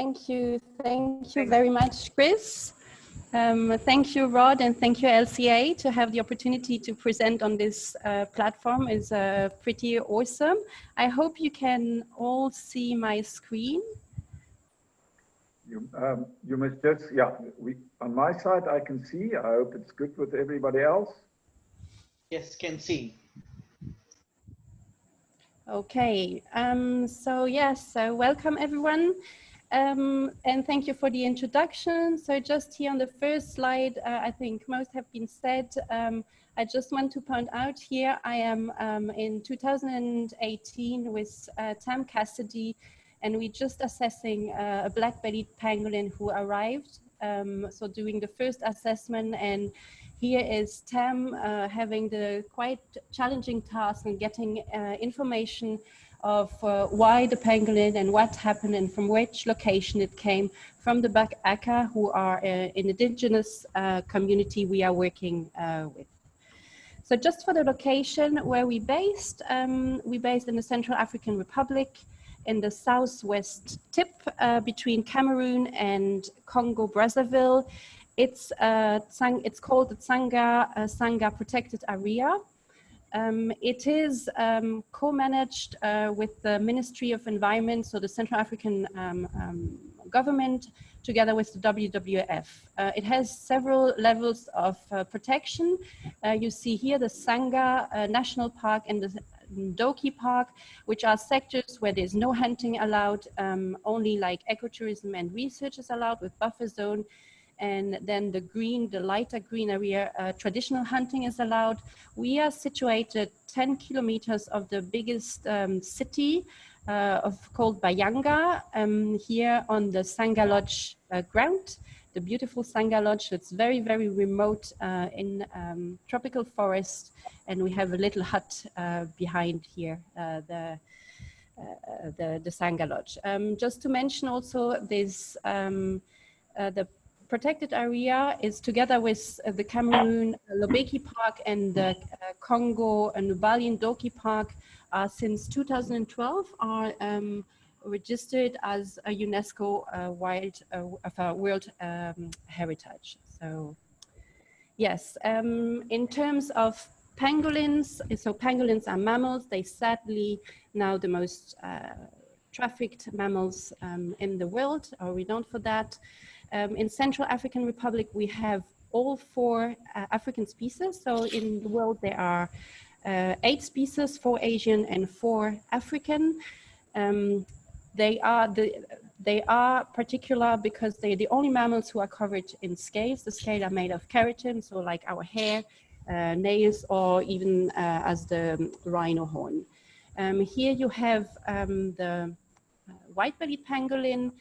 Thank you very much, Chris. Thank you, Rod, and thank you, LCA, to have the opportunity to present on this platform. Is pretty awesome. I hope you can all see my screen. You must just, yeah, on my side I can see. I hope it's good with everybody else. Yes, can see. Okay, so yes, welcome everyone. And thank you for the introduction. So just here on the first slide, I think most have been said. I just want to point out here, I am in 2018 with Tam Cassidy, and we're just assessing a black-bellied pangolin who arrived. So doing the first assessment, and here is Tam having the quite challenging task and getting information of why the pangolin and what happened and from which location it came from the Bak-Aka, who are an indigenous community we are working with. So just for the location where we based in the Central African Republic in the southwest tip between Cameroon and Congo Brazzaville. It's called the Sangha Protected Area. It is co-managed with the Ministry of Environment, so the Central African government, together with the WWF. It has several levels of protection. You see here the Sangha National Park and the Ndoki Park, which are sectors where there's no hunting allowed, only like ecotourism and research is allowed with buffer zone. And then the green, the lighter green area, traditional hunting is allowed. We are situated 10 kilometers of the biggest city called Bayanga, here on the Sangha Lodge ground, the beautiful Sangha Lodge. It's very, very remote in tropical forest, and we have a little hut behind here, the Sangha Lodge. Just to mention also, there's the protected area is together with the Cameroon Lobeki Park and the Congo Nubalian Ndoki Park since 2012 are registered as a UNESCO World Heritage. So yes, in terms of pangolins, so pangolins are mammals. They sadly now the most trafficked mammals in the world, are renowned for that. In Central African Republic, we have all 4 African species. So in the world, there are 8 species, 4 Asian and 4 African. They are particular because they're the only mammals who are covered in scales. The scales are made of keratin, so like our hair, nails, or even as the rhino horn. Here you have the white-bellied pangolin.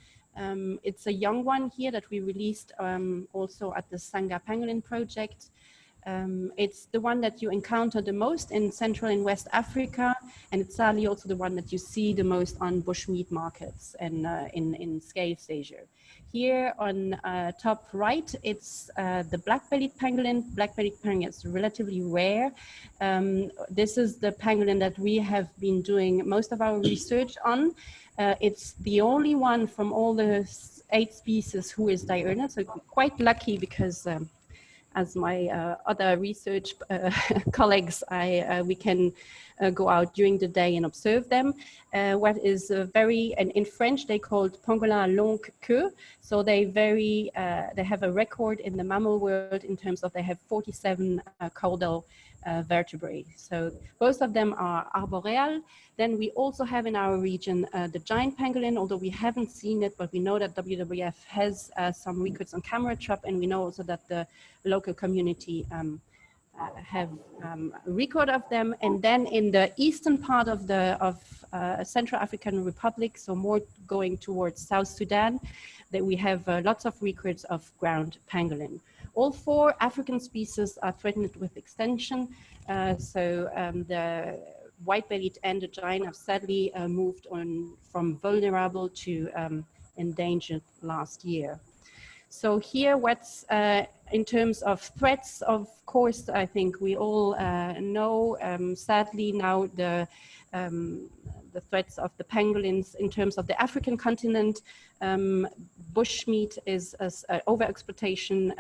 It's a young one here that we released also at the Sangha Pangolin Project. It's the one that you encounter the most in Central and West Africa, and it's sadly also the one that you see the most on bushmeat markets and in scale seizure. Here on top right, it's the black-bellied pangolin. Black-bellied pangolin is relatively rare. This is the pangolin that we have been doing most of our research on. It's the only one from all the 8 species who is diurnal, so quite lucky because as my other research colleagues, we can go out during the day and observe them. What is and in French, they called pangolin à longue queue. So they have a record in the mammal world in terms of they have 47 caudal vertebrae. So both of them are arboreal. Then we also have in our region the giant pangolin, although we haven't seen it, but we know that WWF has some records on camera trap, and we know also that the local community have a record of them. And then in the eastern part of Central African Republic, so more going towards South Sudan, that we have lots of records of ground pangolin. All 4 African species are threatened with extinction. The white-bellied and the giant have sadly moved on from vulnerable to endangered last year. So here, what's in terms of threats, of course, I think we all know, sadly now the the threats of the pangolins in terms of the African continent. Bushmeat is overexploitation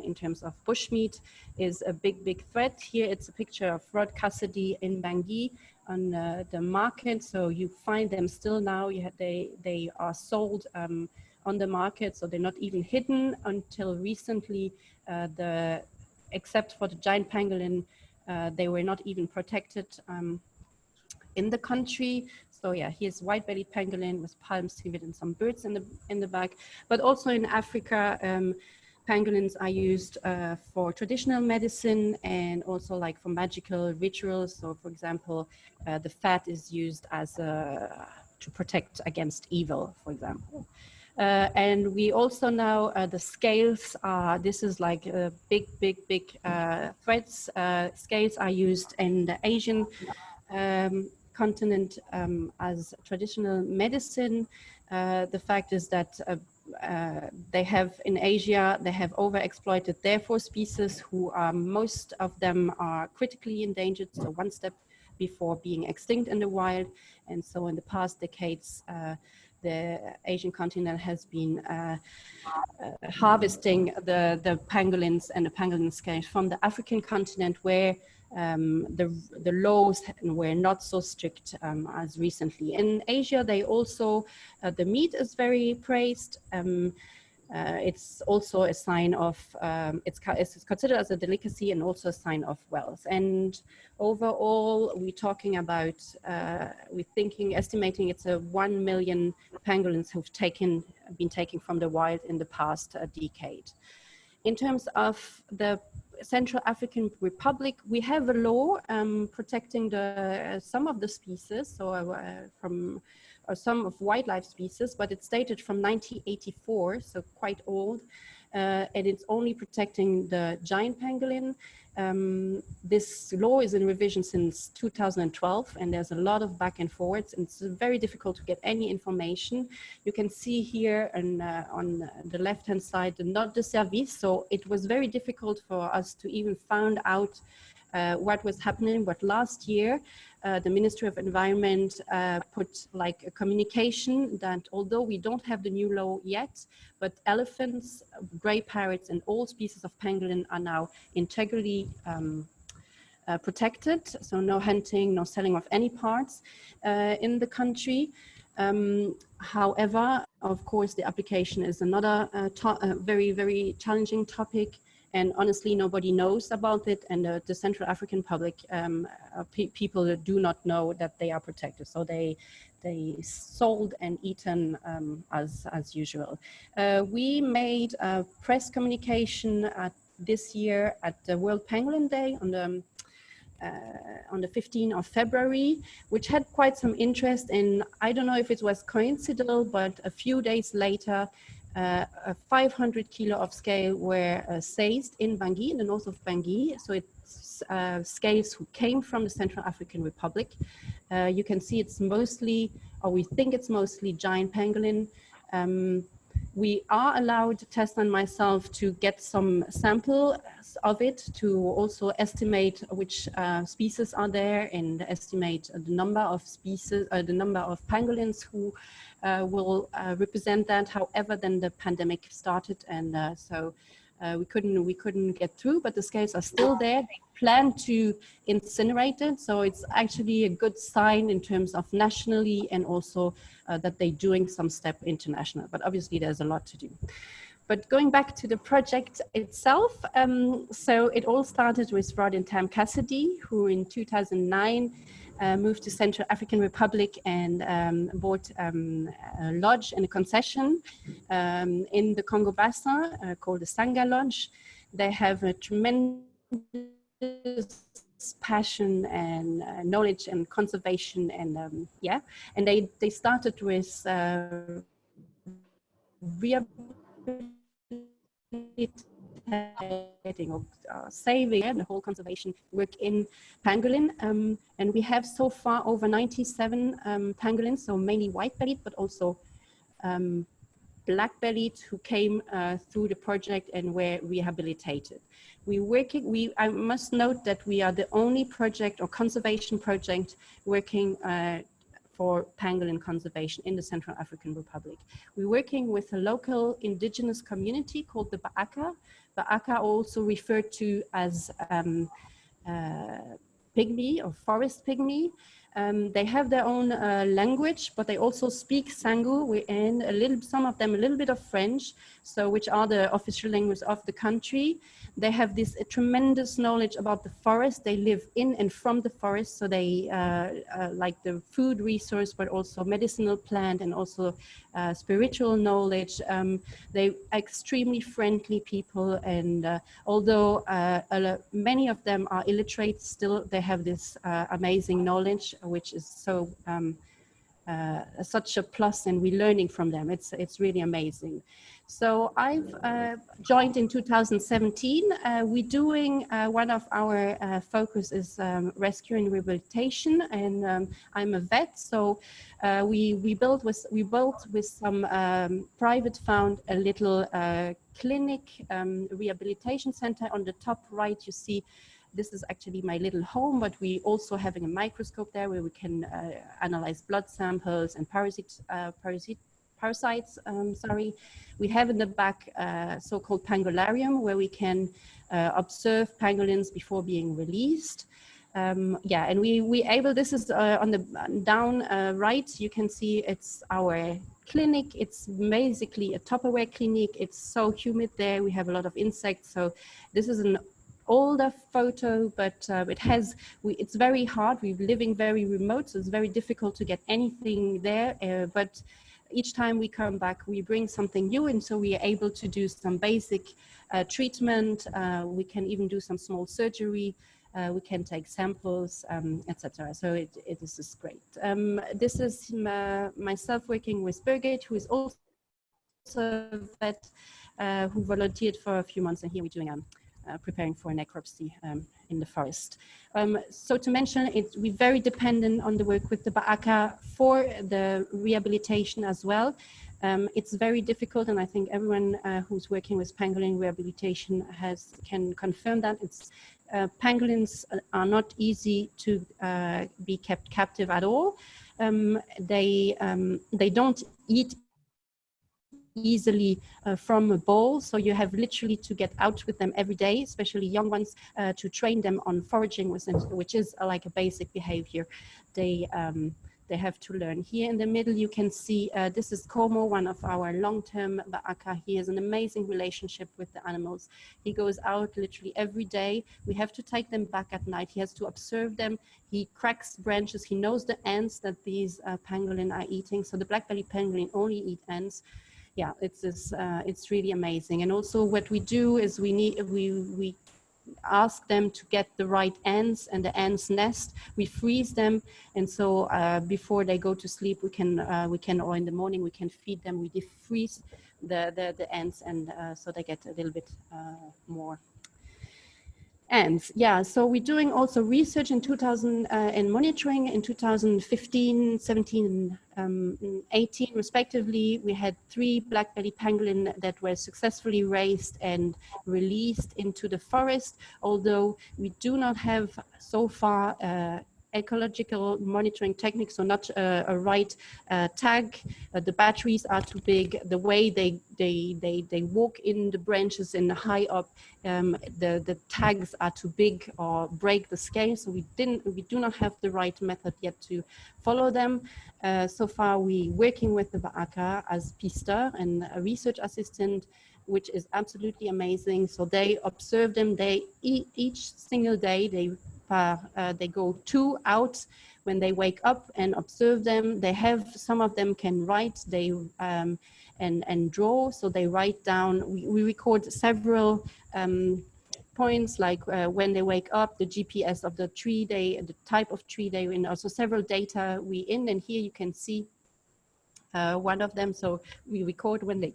in terms of bushmeat is a big threat. Here it's a picture of Rod Cassidy in Bangui on the market. So you find them still now. They are sold on the market, so they're not even hidden until recently. Except for the giant pangolin, they were not even protected in the country. So yeah, here's white-bellied pangolin with palm civet and some birds in the back. But also in Africa, pangolins are used for traditional medicine and also like for magical rituals. So for example, the fat is used as to protect against evil, for example. And we also know the scales are, this is like big threats. Scales are used in the Asian continent as traditional medicine. The fact is that they have in Asia, they have overexploited their 4 species who are, most of them are critically endangered, so one step before being extinct in the wild. And so in the past decades, the Asian continent has been harvesting the pangolins and the pangolin scales from the African continent, where the laws were not so strict as recently. In Asia, they also, the meat is very praised. It's also a sign of, it's considered as a delicacy and also a sign of wealth. And overall, we're talking about, estimating it's 1 million pangolins who've been taken from the wild in the past decade. In terms of the Central African Republic, we have a law protecting some of the species, so from some of wildlife species, but it's dated from 1984, so quite old, and it's only protecting the giant pangolin. This law is in revision since 2012, and there's a lot of back and forwards, and it's very difficult to get any information. You can see here on the left-hand side, the note de service. So it was very difficult for us to even find out what was happening, but last year, the Ministry of Environment put like a communication that although we don't have the new law yet, but elephants, gray parrots, and all species of pangolin are now integrally protected. So no hunting, no selling of any parts in the country. However, of course, the application is another very challenging topic. And honestly, nobody knows about it. And the Central African Republic, people do not know that they are protected. So they sold and eaten as usual. We made a press communication this year at the World Pangolin Day on the 15th of February, which had quite some interest. And I don't know if it was coincidental, but a few days later, 500 kilo of scale were seized in Bangui, in the north of Bangui. So it's scales who came from the Central African Republic. You can see it's mostly, or we think it's mostly giant pangolin. We are allowed, Tessa and myself, to get some samples of it to also estimate which species are there and estimate the number of species, the number of pangolins who will represent that. However, then the pandemic started, and so we couldn't get through, but the scales are still there. They plan to incinerate it, so it's actually a good sign in terms of nationally and also that they're doing some step international, but obviously there's a lot to do. But going back to the project itself, so it all started with Rod and Tamar Cassidy, who in 2009 moved to Central African Republic and bought a lodge and a concession in the Congo Basin called the Sangha Lodge. They have a tremendous passion and knowledge and conservation, and yeah, and they started with rehabilitating or saving the whole conservation work in pangolin, and we have so far over 97 pangolins, so mainly white-bellied, but also black-bellied, who came through the project and were rehabilitated. I must note that we are the only project or conservation project working for pangolin conservation in the Central African Republic. We're working with a local indigenous community called the Ba'aka. Ba'aka also referred to as pygmy or forest pygmy. They have their own language, but they also speak Sangu and some of them a little bit of French, so which are the official language of the country. They have this tremendous knowledge about the forest. They live in and from the forest, so they like the food resource, but also medicinal plant and also spiritual knowledge. They're extremely friendly people, and although many of them are illiterate, still they have this amazing knowledge, which is so such a plus, and we're learning from them. It's really amazing. So I've joined in 2017. We're doing one of our focus is rescue and rehabilitation, and I'm a vet. So we built with some private fund a little clinic rehabilitation center. On the top right, you see. This is actually my little home, but we also having a microscope there where we can analyze blood samples and parasites. We have in the back so-called pangolarium where we can observe pangolins before being released. Yeah, and we able, this is on the down right, you can see it's our clinic. It's basically a Tupperware clinic. It's so humid there. We have a lot of insects. So this is an older photo, but it's very hard. We're living very remote, so it's very difficult to get anything there. But each time we come back, we bring something new, and so we are able to do some basic treatment. We can even do some small surgery. We can take samples, etc. So this is great. This is myself working with Birgit, who is also a vet, who volunteered for a few months, and here we're doing preparing for a necropsy in the forest. So to mention, we're very dependent on the work with the Ba'aka for the rehabilitation as well. It's very difficult, and I think everyone who's working with pangolin rehabilitation can confirm that. Pangolins are not easy to be kept captive at all. They don't eat easily from a bowl, so you have literally to get out with them every day, especially young ones, to train them on foraging with them, which is like a basic behavior they have to learn. Here in the middle you can see this is Como, one of our long-term Ba'aka. He has an amazing relationship with the animals. He goes out literally every day. We have to take them back at night. He has to observe them. He cracks branches. He knows the ants that these pangolin are eating. So the black-bellied pangolin only eat ants. Yeah, it's really amazing. And also what we do is we ask them to get the right ants and the ants nest. We freeze them, and so before they go to sleep, we can or in the morning we can feed them. We defreeze the ants, and so they get a little bit more. And yeah, so we're doing also research in 2000 and monitoring in 2015, 17, and 18 respectively. We had 3 black-bellied pangolin that were successfully raised and released into the forest, although we do not have so far ecological monitoring techniques, so not a right tag. The batteries are too big. The way they walk in the branches and high up, the tags are too big or break the scale. So we do not have the right method yet to follow them. So far, we working with the Ba'aka as pisteur and a research assistant, which is absolutely amazing. So they observe them. They each single day they go 2 out when they wake up and observe them. They have, some of them can write, they and draw, so they write down. We record several points, like when they wake up, the GPS of the tree, the type of tree they in, also several data we in, and here you can see one of them. So we record when they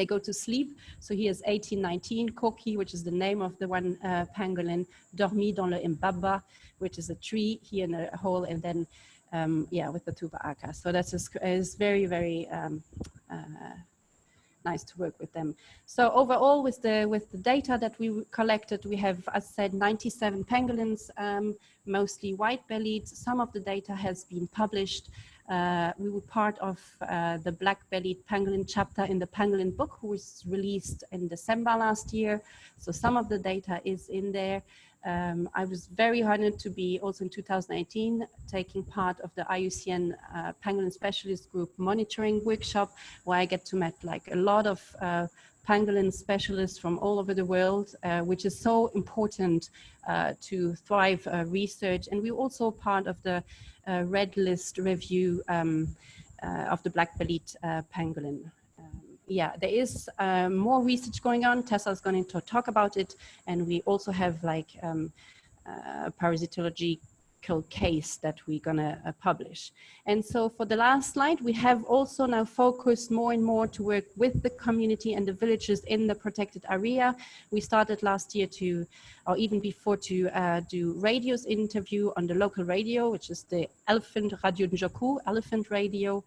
go to sleep. So here's 1819, Koki, which is the name of the one pangolin, dormi dans le Mbaba, which is a tree here in a hole, and then, yeah, with the 2 Ba'aka. So that's is very, very, nice to work with them. So overall, with the data that we collected, we have, as said, 97 pangolins, mostly white-bellied. Some of the data has been published. We were part of the Blackberry Pangolin chapter in the Pangolin book, who was released in December last year. So some of the data is in there. I was very honored to be also in 2018 taking part of the IUCN Pangolin Specialist Group monitoring workshop, where I get to meet like a lot of pangolin specialists from all over the world, which is so important to thrive research. And we're also part of the red list review of the black-bellied pangolin. Yeah, there is more research going on. Tessa is going to talk about it. And we also have like a parasitological case that we're going to publish. And so for the last slide, we have also now focused more and more to work with the community and the villages in the protected area. We started last year to, or even before, to do radios interview on the local radio, which is the Elephant Radio Njoku, Elephant Radio.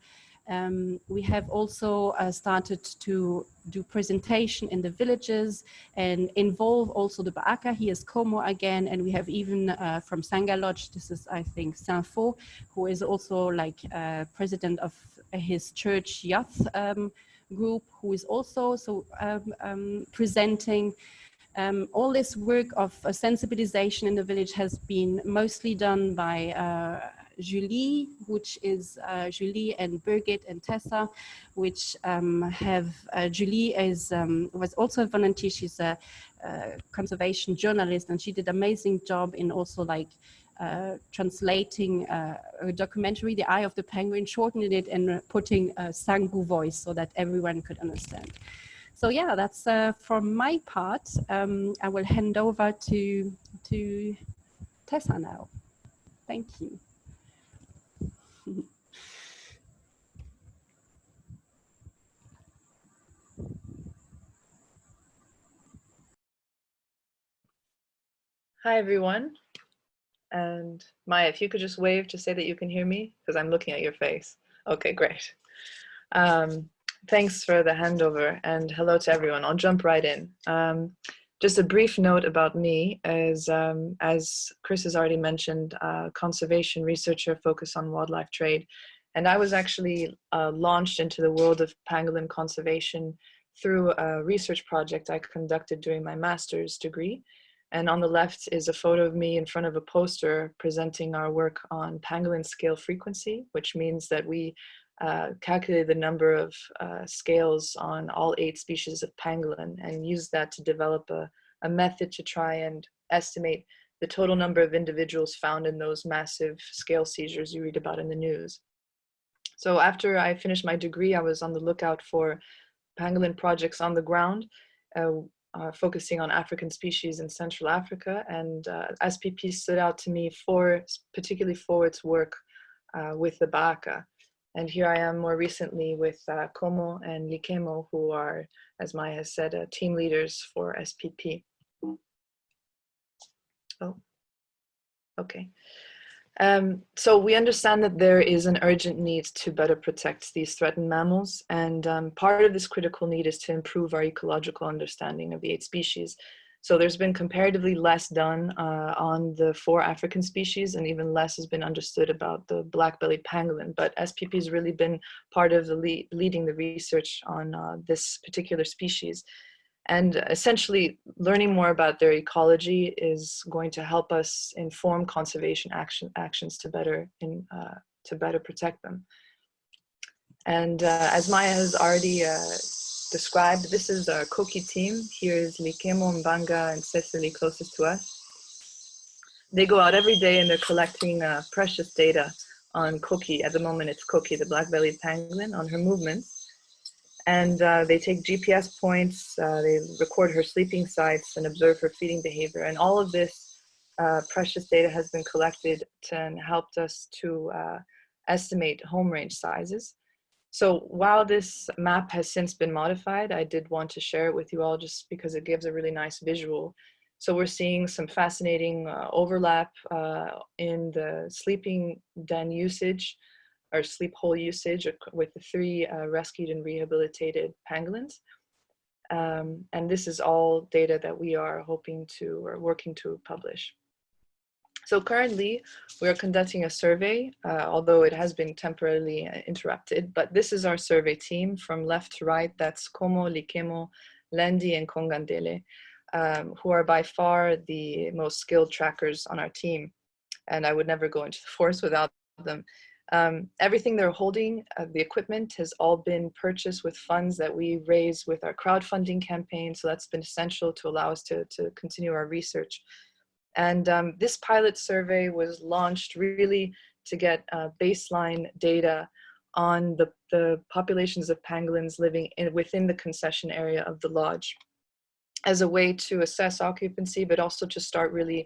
We have also started to do presentation in the villages and involve also the Baaka. He is Como again, and we have even from Sangha Lodge, this is I think Sanfo, who is also like president of his church youth group, who is also presenting. All this work of sensibilization in the village has been mostly done by Julie, which is Julie and Birgit and Tessa, which Julie was also a volunteer. She's a conservation journalist, and she did an amazing job in also like translating a documentary, The Eye of the Penguin, shortening it and putting a Sangu voice so that everyone could understand. So yeah, that's from my part. I will hand over to Tessa now. Thank you. Hi, everyone. And Maya, if you could just wave to say that you can hear me, because I'm looking at your face. Okay, great. Thanks for the handover, and hello to everyone. I'll jump right in. Just a brief note about me is, as Chris has already mentioned, conservation researcher focused on wildlife trade. And I was actually launched into the world of pangolin conservation through a research project I conducted during my master's degree. And on the left is a photo of me in front of a poster presenting our work on pangolin scale frequency, which means that we calculated the number of scales on all 8 species of pangolin and used that to develop a method to try and estimate the total number of individuals found in those massive scale seizures you read about in the news. So after I finished my degree, I was on the lookout for pangolin projects on the ground, focusing on African species in Central Africa, and SPP stood out to me particularly for its work with the Baaka. And here I am more recently with Como and Likemo, who are, as Maya has said, team leaders for SPP. Oh, okay. So we understand that there is an urgent need to better protect these threatened mammals, and part of this critical need is to improve our ecological understanding of the 8 species. So there's been comparatively less done on the 4 African species, and even less has been understood about the black-bellied pangolin, but SPP has really been part of the leading the research on this particular species. And essentially, learning more about their ecology is going to help us inform conservation actions to better protect them. And as Maya has already described, this is our Koki team. Here is Likemo, Mbanga, and Cecily closest to us. They go out every day and they're collecting precious data on Koki. At the moment, it's Koki, the black-bellied pangolin, on her movements. And they take GPS points, they record her sleeping sites and observe her feeding behavior. And all of this precious data has been collected and helped us to estimate home range sizes. So while this map has since been modified, I did want to share it with you all just because it gives a really nice visual. So we're seeing some fascinating overlap in the sleeping den usage or sleep hole usage with the 3 rescued and rehabilitated pangolins. And this is all data that we are hoping to, or working to publish. So currently, we are conducting a survey, although it has been temporarily interrupted, but this is our survey team from left to right. That's Como, Likemo, Lendi, and Kongandele, who are by far the most skilled trackers on our team. And I would never go into the forest without them. Everything they're holding, the equipment, has all been purchased with funds that we raise with our crowdfunding campaign. So that's been essential to allow us to continue our research. And this pilot survey was launched really to get baseline data on the populations of pangolins living within the concession area of the lodge, as a way to assess occupancy, but also to start really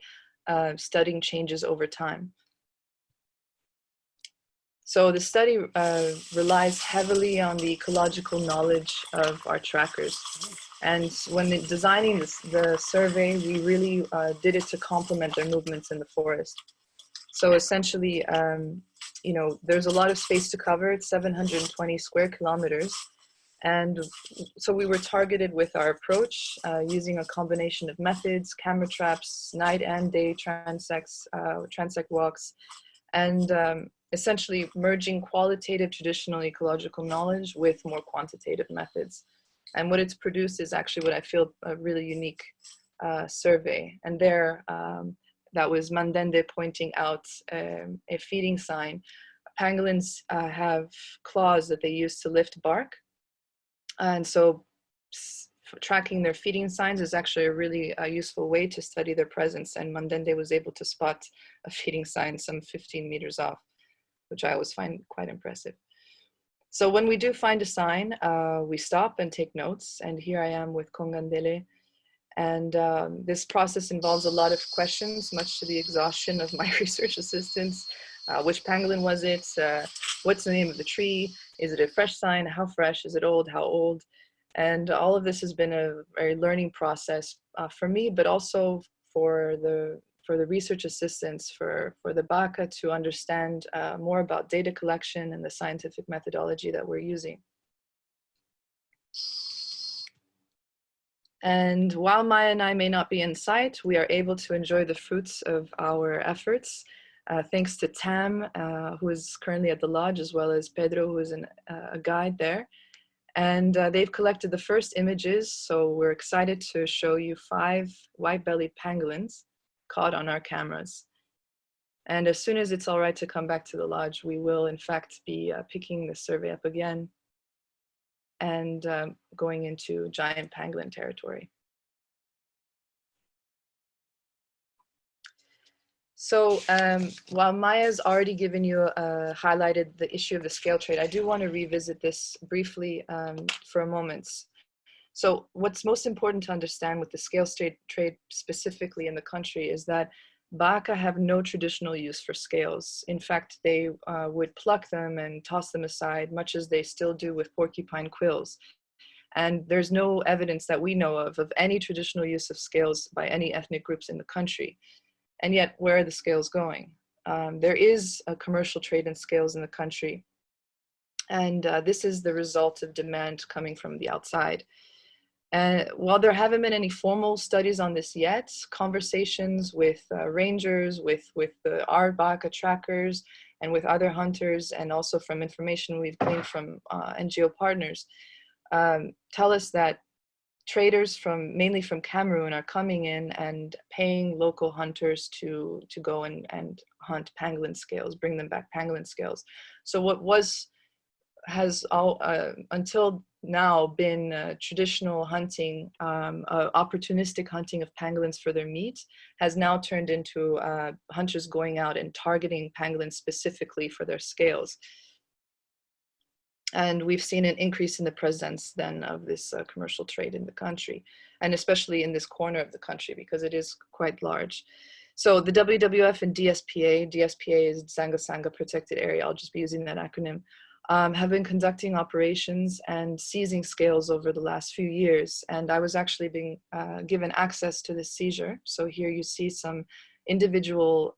studying changes over time. So the study relies heavily on the ecological knowledge of our trackers. And when designing the survey, we really did it to complement their movements in the forest. So essentially, you know, there's a lot of space to cover. It's 720 square kilometers. And so we were targeted with our approach using a combination of methods, camera traps, night and day transect walks, and essentially merging qualitative traditional ecological knowledge with more quantitative methods. And what it's produced is actually what I feel a really unique survey. And there, that was Mandende pointing out a feeding sign. Pangolins have claws that they use to lift bark. And so tracking their feeding signs is actually a really useful way to study their presence. And Mandende was able to spot a feeding sign some 15 meters off, which I always find quite impressive. So when we do find a sign, we stop and take notes. And here I am with Kongandele. And this process involves a lot of questions, much to the exhaustion of my research assistants. Which pangolin was it? What's the name of the tree? Is it a fresh sign? How fresh? Is it old? How old? And all of this has been a very learning process for me, but also for the research assistants, for the BACA to understand more about data collection and the scientific methodology that we're using. And while Maya and I may not be in sight, we are able to enjoy the fruits of our efforts, thanks to Tam, who is currently at the lodge, as well as Pedro, who is a guide there. And they've collected the first images, so we're excited to show you 5 white-bellied pangolins caught on our cameras. And as soon as it's all right to come back to the lodge, we will in fact be picking the survey up again and going into giant pangolin territory. So while Maya's already given you highlighted the issue of the scale trade, I do want to revisit this briefly for a moment. So what's most important to understand with the scale trade specifically in the country is that Baka have no traditional use for scales. In fact, they would pluck them and toss them aside, much as they still do with porcupine quills. And there's no evidence that we know of any traditional use of scales by any ethnic groups in the country. And yet, where are the scales going? There is a commercial trade in scales in the country. And this is the result of demand coming from the outside. And while there haven't been any formal studies on this yet, conversations with rangers, with our Baka trackers, and with other hunters, and also from information we've gleaned from NGO partners, tell us that traders mainly from Cameroon are coming in and paying local hunters to go and hunt pangolin scales, bring them back pangolin scales. So what has until now been traditional hunting, opportunistic hunting of pangolins for their meat, has now turned into hunters going out and targeting pangolins specifically for their scales. And we've seen an increase in the presence then of this commercial trade in the country, and especially in this corner of the country because it is quite large. So the WWF and DSPA is Sangha Protected Area, I'll just be using that acronym, have been conducting operations and seizing scales over the last few years. And I was actually being given access to this seizure. So here you see some individual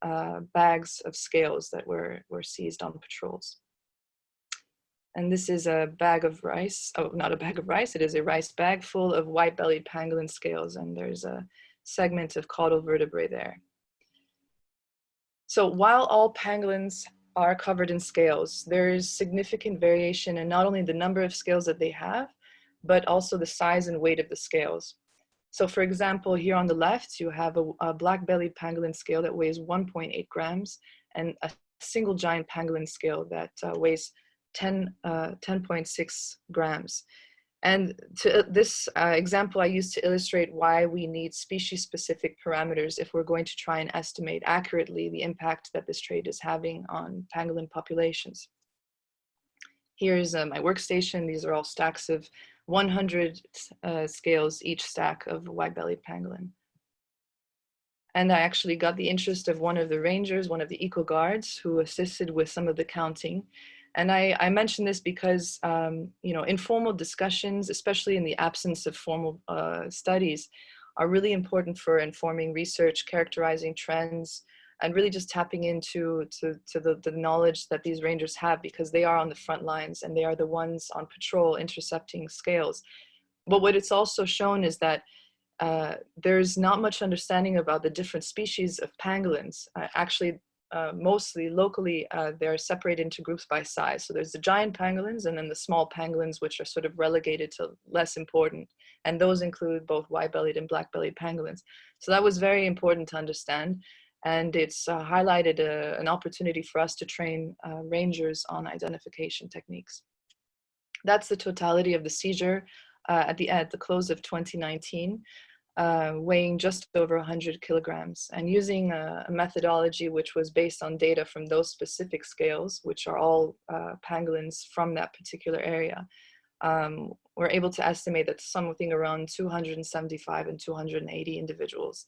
bags of scales that were seized on patrols. And this is a bag of rice. Oh, not a bag of rice. It is a rice bag full of white-bellied pangolin scales. And there's a segment of caudal vertebrae there. So while all pangolins are covered in scales, there is significant variation in not only the number of scales that they have, but also the size and weight of the scales. So for example, here on the left, you have a black-bellied pangolin scale that weighs 1.8 grams and a single giant pangolin scale that weighs 10.6 grams. And this example I use to illustrate why we need species-specific parameters if we're going to try and estimate accurately the impact that this trade is having on pangolin populations. Here's my workstation. These are all stacks of 100 scales, each stack of white-bellied pangolin. And I actually got the interest of one of the rangers, one of the eco guards, who assisted with some of the counting. And I mention this because, you know, informal discussions, especially in the absence of formal studies, are really important for informing research, characterizing trends, and really just tapping into the knowledge that these rangers have, because they are on the front lines and they are the ones on patrol intercepting scales. But what it's also shown is that there's not much understanding about the different species of pangolins. Actually, mostly locally, they're separated into groups by size. So there's the giant pangolins and then the small pangolins, which are sort of relegated to less important. And those include both white-bellied and black-bellied pangolins. So that was very important to understand. And it's highlighted an opportunity for us to train rangers on identification techniques. That's the totality of the seizure at the close of 2019. Weighing just over 100 kilograms, and using a methodology which was based on data from those specific scales, which are all pangolins from that particular area. We're able to estimate that something around 275 and 280 individuals.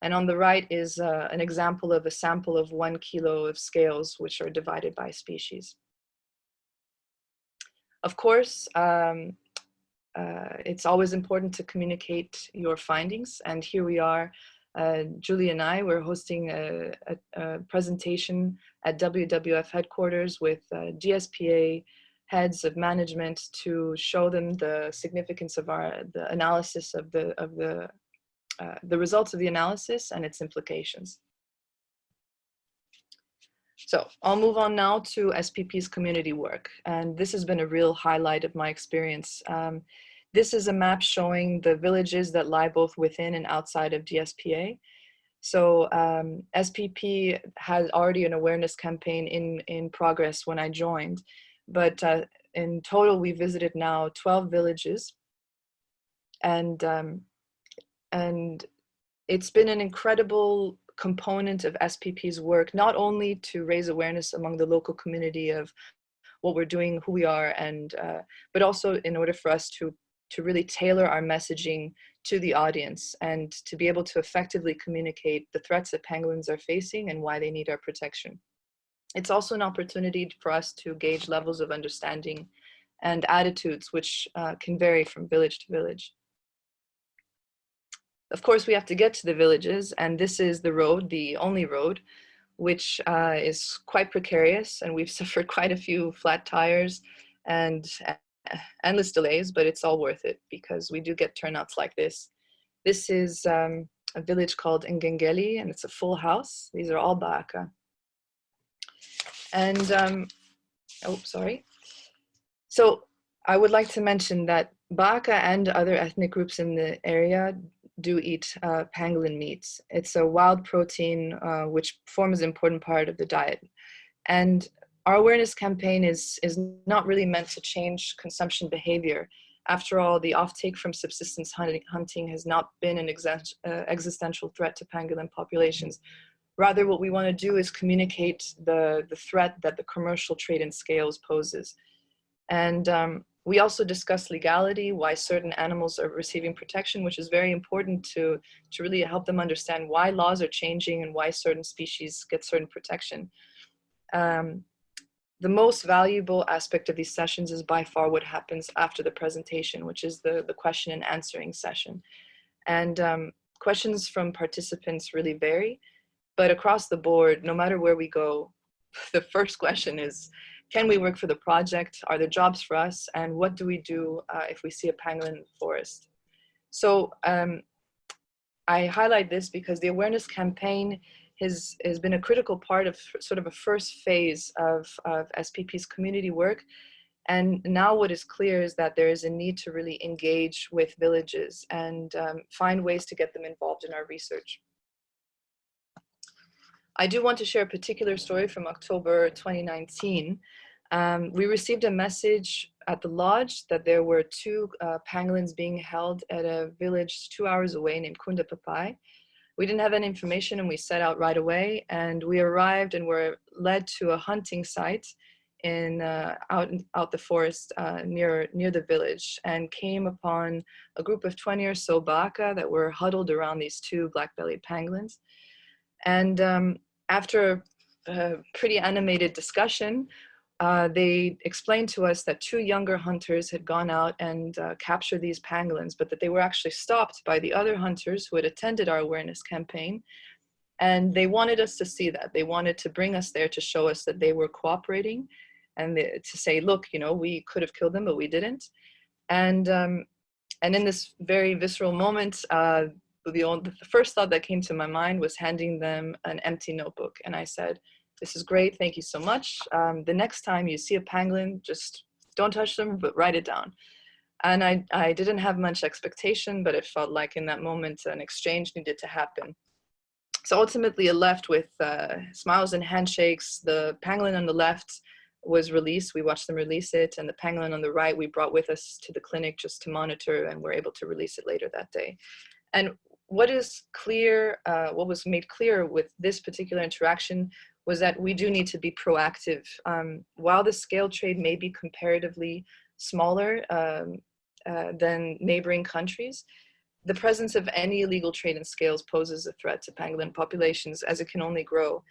And on the right is an example of a sample of 1 kilo of scales, which are divided by species. Of course, it's always important to communicate your findings. And here we are, Julie and I, we're hosting a presentation at WWF headquarters with GSPA heads of management to show them the significance of the analysis of the results of the analysis and its implications. So I'll move on now to SPP's community work. And this has been a real highlight of my experience. This is a map showing the villages that lie both within and outside of GSPA. So SPP has already an awareness campaign in progress when I joined. But in total, we visited now 12 villages. And it's been an incredible component of SPP's work, not only to raise awareness among the local community of what we're doing, who we are, and but also in order for us to really tailor our messaging to the audience and to be able to effectively communicate the threats that pangolins are facing and why they need our protection. It's also an opportunity for us to gauge levels of understanding and attitudes, which can vary from village to village. Of course, we have to get to the villages, and this is the road, the only road, which is quite precarious, and we've suffered quite a few flat tires and endless delays, but it's all worth it because we do get turnouts like this. This is a village called Ngengeli, and it's a full house. These are all Baka. And, oh, sorry. So I would like to mention that Baka and other ethnic groups in the area do eat pangolin meats. It's a wild protein which forms an important part of the diet. And our awareness campaign is not really meant to change consumption behavior. After all, the offtake from subsistence hunting has not been an existential threat to pangolin populations. Rather, what we want to do is communicate the threat that the commercial trade in scales poses. And we also discuss legality, why certain animals are receiving protection, which is very important to really help them understand why laws are changing and why certain species get certain protection. The most valuable aspect of these sessions is by far what happens after the presentation, which is the question and answering session. And questions from participants really vary, but across the board, no matter where we go, the first question is, Can we work for the project? Are there jobs for us? And what do we do if we see a pangolin in the forest? So I highlight this because the awareness campaign has been a critical part of sort of a first phase of SPP's community work. And now what is clear is that there is a need to really engage with villages and find ways to get them involved in our research. I do want to share a particular story from October 2019. We received a message at the lodge that there were 2 pangolins being held at a village 2 hours away named Kunda Papai. We didn't have any information and we set out right away, and we arrived and were led to a hunting site in out the forest near the village, and came upon a group of 20 or so baka that were huddled around these 2 black-bellied pangolins. And after a pretty animated discussion, they explained to us that 2 younger hunters had gone out and captured these pangolins, but that they were actually stopped by the other hunters who had attended our awareness campaign. And they wanted us to see that. They wanted to bring us there to show us that they were cooperating, and to say, look, you know, we could have killed them, but we didn't. And in this very visceral moment, the first thought that came to my mind was handing them an empty notebook. And I said, this is great, thank you so much. The next time you see a pangolin, just don't touch them, but write it down. And I didn't have much expectation, but it felt like in that moment an exchange needed to happen. So ultimately it left with smiles and handshakes. The pangolin on the left was released. We watched them release it. And the pangolin on the right, we brought with us to the clinic just to monitor, and were able to release it later that day. And what is clear, what was made clear with this particular interaction was that we do need to be proactive. While the scale trade may be comparatively smaller than neighboring countries, the presence of any illegal trade in scales poses a threat to pangolin populations, as it can only grow.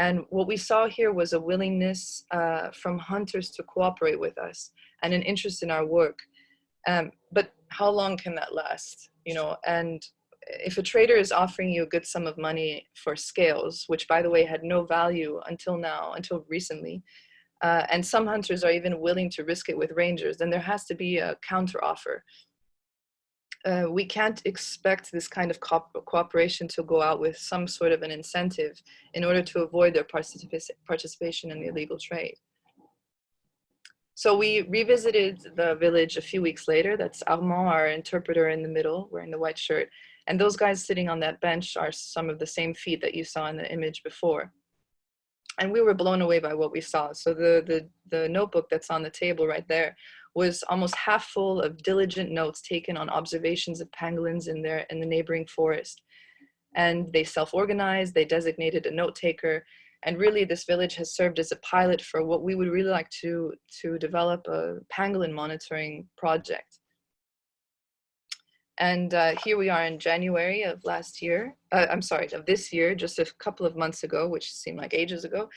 And what we saw here was a willingness from hunters to cooperate with us, and an interest in our work. But how long can that last? You know, and if a trader is offering you a good sum of money for scales, which by the way had no value until now, until recently, and some hunters are even willing to risk it with rangers, then there has to be a counter offer. We can't expect this kind of cooperation to go out with some sort of an incentive in order to avoid their participation in the illegal trade. So we revisited the village a few weeks later. That's Armand, our interpreter in the middle, wearing the white shirt. And those guys sitting on that bench are some of the same feet that you saw in the image before. And we were blown away by what we saw. So the notebook that's on the table right there was almost half full of diligent notes taken on observations of pangolins in the neighboring forest. And they self-organized, they designated a note taker. And really this village has served as a pilot for what we would really like to develop a pangolin monitoring project. And here we are in January of last year, of this year, just a couple of months ago, which seemed like ages ago.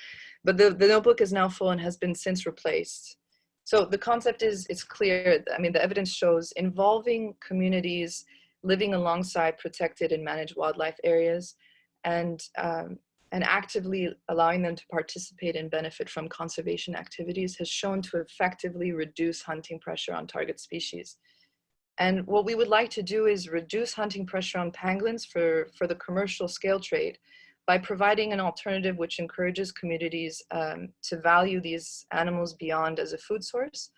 But the notebook is now full and has been since replaced. So the concept is, it's clear. I mean, the evidence shows involving communities living alongside protected and managed wildlife areas, and actively allowing them to participate and benefit from conservation activities has shown to effectively reduce hunting pressure on target species. And what we would like to do is reduce hunting pressure on pangolins for the commercial scale trade by providing an alternative which encourages communities to value these animals beyond as a food source.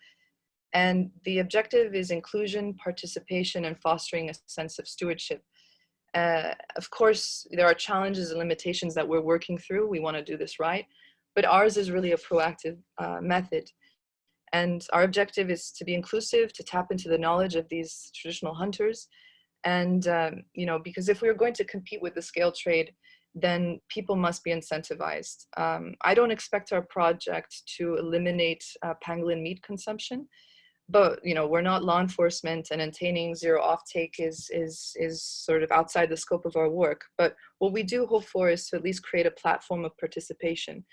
And the objective is inclusion, participation, and fostering a sense of stewardship. Of course, there are challenges and limitations that we're working through. We want to do this right, but ours is really a proactive method. And our objective is to be inclusive, to tap into the knowledge of these traditional hunters. And, you know, because if we're going to compete with the scale trade, then people must be incentivized. I don't expect our project to eliminate pangolin meat consumption, but, you know, we're not law enforcement, and attaining zero offtake is sort of outside the scope of our work. But what we do hope for is to at least create a platform of participation,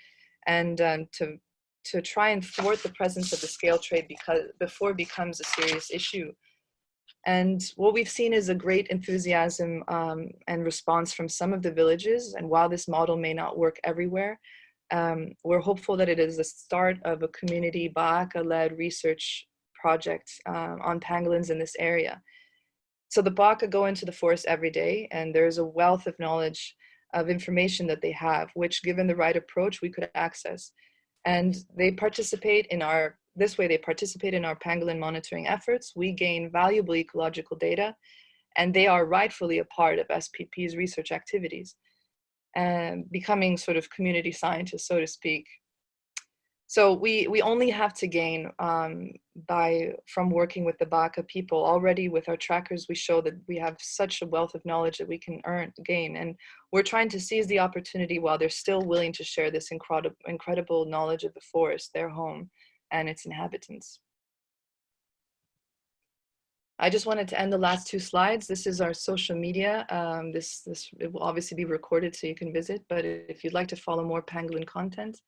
and to try and thwart the presence of the scale trade before it becomes a serious issue. And what we've seen is a great enthusiasm and response from some of the villages. And while this model may not work everywhere, We're hopeful that it is the start of a community Baka-led research project on pangolins in this area. So the Baka go into the forest every day, and there's a wealth of knowledge of information that they have, which given the right approach, we could access. And they participate in our, this way they participate in our pangolin monitoring efforts. We gain valuable ecological data, and they are rightfully a part of SPP's research activities, and becoming sort of community scientists, so to speak. So we only have to gain from working with the Baka people. Already with our trackers, we show that we have such a wealth of knowledge that we can gain. And we're trying to seize the opportunity while they're still willing to share this incredible knowledge of the forest, their home, and its inhabitants. I just wanted to end the last two slides. This is our social media. It will obviously be recorded so you can visit, but if you'd like to follow more pangolin content.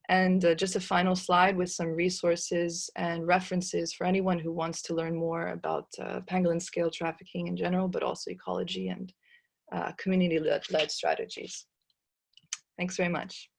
And just a final slide with some resources and references for anyone who wants to learn more about pangolin scale trafficking in general, but also ecology and community-led strategies. Thanks very much.